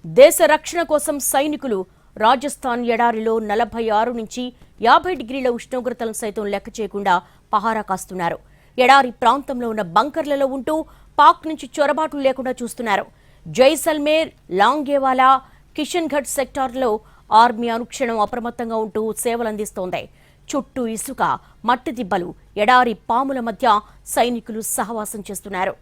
దేశ రక్షణ కోసం సైనికులు రాజస్థాన్ ఎడారిలో 46 నుంచి 50 డిగ్రీల ఉష్ణోగ్రతలను సైతం లెక్క చేయకుండా పహారా కాస్తున్నారు. ఎడారి ప్రాంతంలో ఉన్న బంకర్లలో ఉంటూ పాక్ నుంచి చొరబాట్లు లేకుండా చూస్తున్నారు. జైసల్మేర్, లాంగేవాలా, కిషన్గఢ్ సెక్టార్లో ఆర్మీ అనుక్షణం అప్రమత్తంగా ఉంటూ సేవలందిస్తోంది. చుట్టూ ఇసుక, మట్టి దిబ్బలు, ఎడారి పాముల మధ్య సైనికులు సహవాసం చేస్తున్నారు.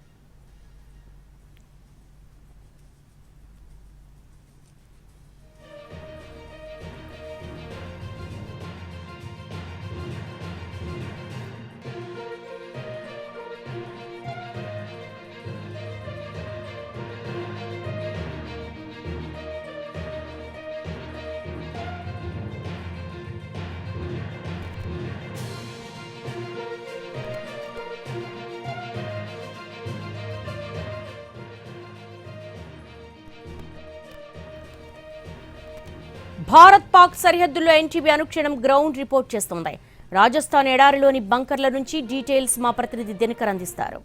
భారత్ పాక్ సరిహద్దుల్లో ఎన్టీవీ అనుక్షణం గ్రౌండ్ రిపోర్ట్ చేస్తోంది. రాజస్థాన్ ఎడారిలోని బంకర్ల నుంచి డీటెయిల్స్ మా ప్రతినిధి దినకర్ అందిస్తారు.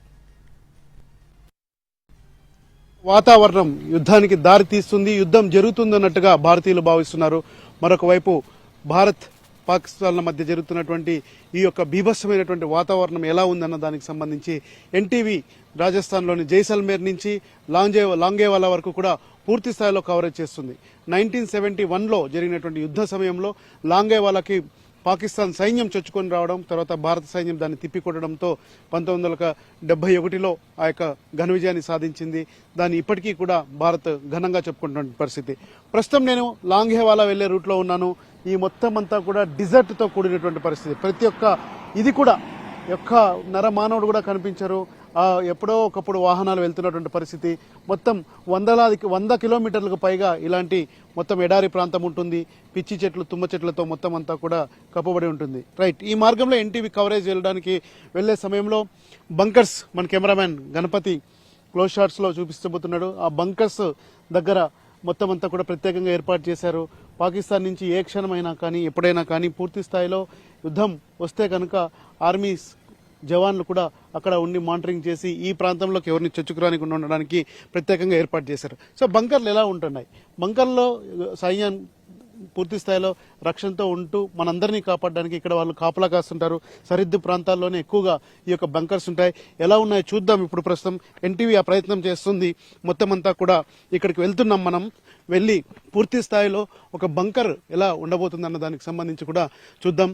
వాతావరణం యుద్ధానికి దారి తీస్తుంది, యుద్ధం జరుగుతుందన్నట్టుగా భారతీయులు భావిస్తున్నారు. మరొక వైపు భారత్ పాకిస్తాన్ల మధ్య జరుగుతున్నటువంటి ఈ యొక్క బీభత్సమైనటువంటి వాతావరణం ఎలా ఉందన్న దానికి సంబంధించి ఎన్టీవీ రాజస్థాన్లోని జైసల్మేర్ నుంచి లాంగేవాలా వరకు కూడా పూర్తి స్థాయిలో కవరేజ్ చేస్తుంది. 1971లో జరిగినటువంటి యుద్ధ సమయంలో లాంగేవాలాకి పాకిస్తాన్ సైన్యం చొచ్చుకొని రావడం, తర్వాత భారత సైన్యం దాన్ని తిప్పికొట్టడంతో 1971లో ఆ యొక్క ఘన విజయాన్ని సాధించింది. దాన్ని ఇప్పటికీ కూడా భారత్ ఘనంగా చెప్పుకుంటున్న పరిస్థితి. ప్రస్తుతం నేను లాంగేవాలా వెళ్లే రూట్లో ఉన్నాను. ఈ మొత్తం అంతా కూడా డిజర్ట్తో కూడినటువంటి పరిస్థితి. ప్రతి ఒక్క ఇది కూడా ఒక్క నరమానవుడు కూడా కనిపించరు. ఎప్పుడో ఒకప్పుడు వాహనాలు వెళ్తున్నటువంటి పరిస్థితి. మొత్తం 100 కిలోమీటర్లకు పైగా ఇలాంటి మొత్తం ఎడారి ప్రాంతం ఉంటుంది. పిచ్చి చెట్లు, తుమ్మ చెట్లతో మొత్తం అంతా కూడా కప్పబడి ఉంటుంది. రైట్, ఈ మార్గంలో ఎన్టీవీ కవరేజ్ వెళ్లే సమయంలో బంకర్స్, మన కెమెరామ్యాన్ గణపతి క్లోజ్ షాట్స్లో చూపిస్తబోతున్నాడు. ఆ బంకర్స్ దగ్గర మొత్తం అంతా కూడా ప్రత్యేకంగా ఏర్పాటు చేశారు. పాకిస్తాన్ నుంచి ఏ క్షణమైనా కానీ, ఎప్పుడైనా కానీ పూర్తి స్థాయిలో యుద్ధం వస్తే కనుక ఆర్మీ జవాన్లు కూడా అక్కడ ఉండి మానిటరింగ్ చేసి ఈ ప్రాంతంలోకి ఎవరిని చొచ్చుకురానికుండా ఉండడానికి ప్రత్యేకంగా ఏర్పాటు చేశారు. సో బంకర్లు ఎలా ఉంటున్నాయి? బంకర్లో సైన్యం పూర్తి స్థాయిలో రక్షణతో ఉంటూ మనందరినీ కాపాడడానికి ఇక్కడ వాళ్ళు కాపలా కాస్తుంటారు. సరిహద్దు ప్రాంతాల్లోనే ఎక్కువగా ఈ యొక్క బంకర్స్ ఉంటాయి. ఎలా ఉన్నాయో చూద్దాం. ఇప్పుడు ప్రస్తుతం ఎన్టీవీ ఆ ప్రయత్నం చేస్తుంది. మొత్తం అంతా కూడా ఇక్కడికి వెళ్తున్నాం. మనం వెళ్ళి పూర్తి స్థాయిలో ఒక బంకర్ ఎలా ఉండబోతుంది అన్న దానికి సంబంధించి కూడా చూద్దాం.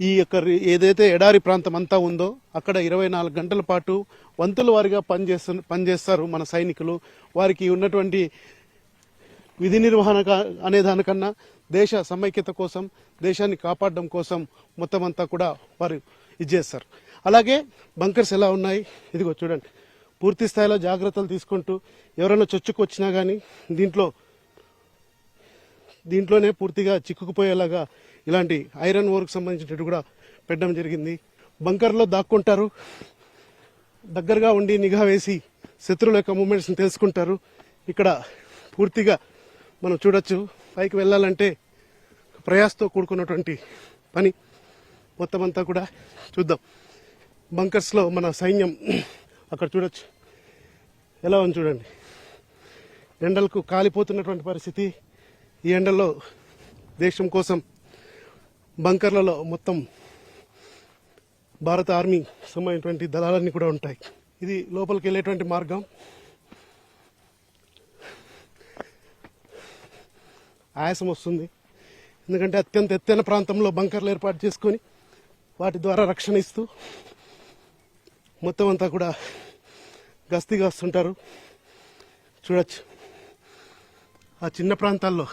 ఈ యొక్క ఏదైతే ఎడారి ప్రాంతం అంతా ఉందో అక్కడ 24 గంటల పాటు వంతుల వారిగా పనిచేస్తారు మన సైనికులు. వారికి ఉన్నటువంటి విధి నిర్వహణ అనే దానికన్నా దేశ సమైక్యత కోసం, దేశాన్ని కాపాడడం కోసం మొత్తం అంతా కూడా వారు చేస్తారు. అలాగే బంకర్స్ ఎలా ఉన్నాయి ఇదిగో చూడండి. పూర్తి స్థాయిలో జాగ్రత్తలు తీసుకుంటూ ఎవరైనా చొచ్చుకొచ్చినా కానీ దీంట్లోనే పూర్తిగా చిక్కుకుపోయేలాగా ఇలాంటి ఐరన్ ఓర్కు సంబంధించినట్టు కూడా పెట్టడం జరిగింది. బంకర్లో దాక్కుంటారు. దగ్గరగా ఉండి నిఘా వేసి శత్రువుల యొక్క మూమెంట్స్ని తెలుసుకుంటారు. ఇక్కడ పూర్తిగా మనం చూడొచ్చు. పైకి వెళ్ళాలంటే ప్రయాసతో కూడుకున్నటువంటి పని. మొత్తం అంతా కూడా చూద్దాం. బంకర్స్లో మన సైన్యం అక్కడ చూడొచ్చు ఎలా ఉంది చూడండి. ఎండలకు కాలిపోతున్నటువంటి పరిస్థితి. ఈ ఎండల్లో దేశం కోసం బంకర్లలో మొత్తం భారత ఆర్మీ సంబంధించినటువంటి దళాలన్నీ కూడా ఉంటాయి. ఇది లోపలికి వెళ్ళేటువంటి మార్గం. ఆయాసం వస్తుంది, ఎందుకంటే అత్యంత ఎత్తైన ప్రాంతంలో బంకర్లు ఏర్పాటు చేసుకొని వాటి ద్వారా రక్షణ ఇస్తూ మొత్తం అంతా కూడా గస్తీగా వస్తుంటారు. చూడొచ్చు ఆ చిన్న ప్రాంతాల్లో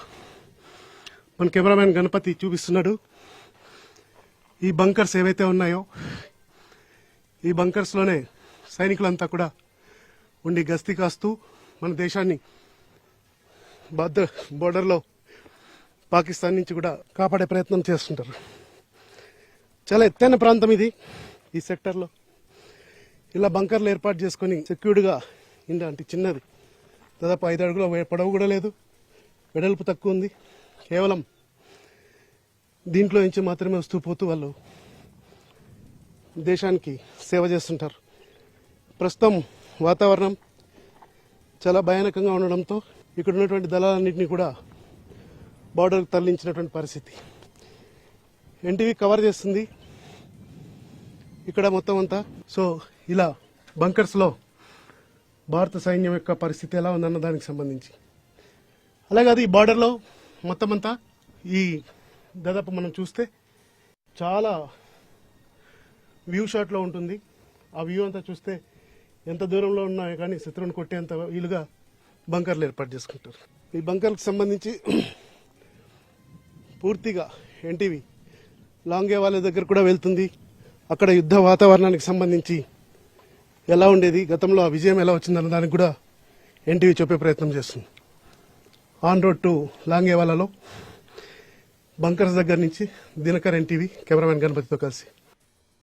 మన కెమెరామ్యాన్ గణపతి చూపిస్తున్నాడు. ఈ బంకర్స్ ఏవైతే ఉన్నాయో ఈ బంకర్స్లోనే సైనికులంతా కూడా ఉండి గస్తీ కాస్తూ మన దేశాన్ని బోర్డర్లో పాకిస్తాన్ నుంచి కూడా కాపాడే ప్రయత్నం చేస్తుంటారు. చాలా ఎత్తైన ప్రాంతం ఇది. ఈ సెక్టర్లో ఇలా బంకర్లు ఏర్పాటు చేసుకొని సెక్యూర్డ్గా అంటే చిన్నది, దాదాపు 5 అడుగుల పొడవు కూడా లేదు, వెడల్పు తక్కువ ఉంది. కేవలం దీంట్లో నుంచి మాత్రమే వస్తూ పోతూ వాళ్ళు దేశానికి సేవ చేస్తుంటారు. ప్రస్తుతం వాతావరణం చాలా భయానకంగా ఉండడంతో ఇక్కడ ఉన్నటువంటి దళాలన్నింటినీ కూడా బార్డర్కి తరలించినటువంటి పరిస్థితి. ఎన్టీవీ కవర్ చేస్తుంది ఇక్కడ మొత్తం అంతా. సో ఇలా బంకర్స్లో భారత సైన్యం యొక్క పరిస్థితి ఎలా ఉందన్న దానికి సంబంధించి, అలాగే అది ఈ బార్డర్లో మొత్తం అంతా ఈ దాదాపు మనం చూస్తే చాలా వ్యూ షాట్లో ఉంటుంది. ఆ వ్యూ అంతా చూస్తే ఎంత దూరంలో ఉన్నాయో కానీ శత్రువుని కొట్టేంత వీలుగా బంకర్లు ఏర్పాటు చేసుకుంటారు. ఈ బంకర్కి సంబంధించి పూర్తిగా ఎన్టీవీ లాంగే వాళ్ళ దగ్గర కూడా వెళ్తుంది. అక్కడ యుద్ధ వాతావరణానికి సంబంధించి ఎలా ఉండేది, గతంలో ఆ విజయం ఎలా వచ్చిందన్న దానికి కూడా ఎన్టీవీ చెప్పే ప్రయత్నం చేస్తుంది. ఆన్ రోడ్ టు లాంగేవాలలో బంకర్స్ దగ్గర నుంచి దినకర్ ఎన్టీవీ కెమెరామెన్ గణపతితో కలిసి.